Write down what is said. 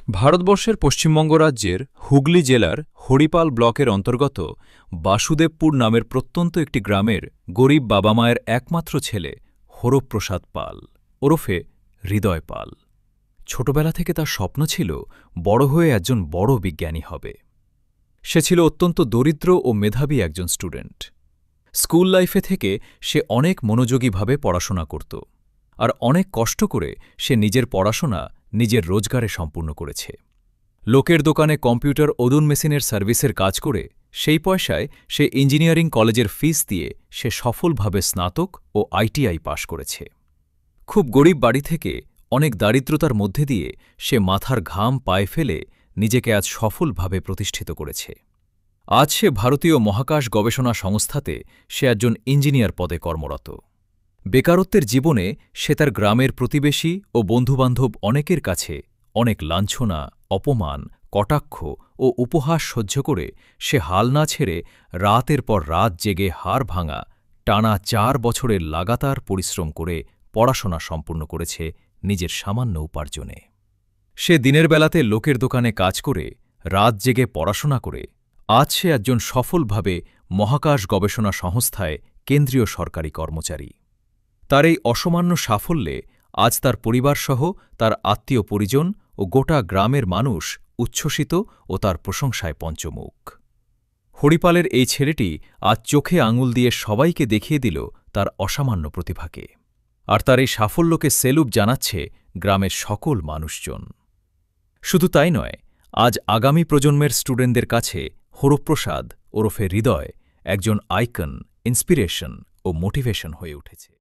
ভারতবর্ষের পশ্চিমবঙ্গ রাজ্যের হুগলি জেলার হরিপাল ব্লকের অন্তর্গত বাসুদেবপুর নামের প্রত্যন্ত একটি গ্রামের গরিব বাবা-মায়ের একমাত্র ছেলে হরপ্রসাদ পাল ওরফে হৃদয় পাল। ছোটবেলা থেকে তার স্বপ্ন ছিল বড় হয়ে একজন বড় বিজ্ঞানী হবে। সে ছিল অত্যন্ত দরিদ্র ও মেধাবী একজন স্টুডেন্ট। স্কুল লাইফে থেকে সে অনেক মনোযোগীভাবে পড়াশোনা করত, আর অনেক কষ্ট করে সে নিজের পড়াশোনা নিজের রোজগারে সম্পূর্ণ করেছে। লোকের দোকানে কম্পিউটার ওদুন মেশিনের সার্ভিসের কাজ করে সেই পয়সায় সে ইঞ্জিনিয়ারিং কলেজের ফিস দিয়ে সে সফলভাবে স্নাতক ও আইটিআই পাশ করেছে। খুব গরিব বাড়ি থেকে অনেক দারিদ্রতার মধ্যে দিয়ে সে মাথার ঘাম পায়ে ফেলে নিজেকে আজ সফলভাবে প্রতিষ্ঠিত করেছে। আজ সে ভারতীয় মহাকাশ গবেষণা সংস্থাতে সে একজন ইঞ্জিনিয়ার পদে কর্মরত। বেকারত্বের জীবনে সে তার গ্রামের প্রতিবেশী ও বন্ধুবান্ধব অনেকের কাছে অনেক লাঞ্ছনা, অপমান, কটাক্ষ ও উপহাস সহ্য করে সে হাল না ছেড়ে রাতের পর রাত জেগে হাড় ভাঙা টানা ৪ বছরের লাগাতার পরিশ্রম করে পড়াশোনা সম্পূর্ণ করেছে নিজের সামান্য উপার্জনে। সে দিনের বেলাতে লোকের দোকানে কাজ করে রাত জেগে পড়াশোনা করে আজ সে একজন সফলভাবে মহাকাশ গবেষণা সংস্থায় কেন্দ্রীয় সরকারি কর্মচারী। তার এই অসামান্য সাফল্যে আজ তার পরিবারসহ তার আত্মীয় পরিজন ও গোটা গ্রামের মানুষ উচ্ছ্বসিত ও তার প্রশংসায় পঞ্চমুখ। হরিপালের এই ছেলেটি আজ চোখে আঙুল দিয়ে সবাইকে দেখিয়ে দিল তার অসামান্য প্রতিভাকে, আর তার এই সাফল্যকে সেলুট জানাচ্ছে গ্রামের সকল মানুষজন। শুধু তাই নয়, আজ আগামী প্রজন্মের স্টুডেন্টদের কাছে হরপ্রসাদ ওরফে হৃদয় একজন আইকন, ইন্সপিরেশন ও মোটিভেশন হয়ে উঠেছে।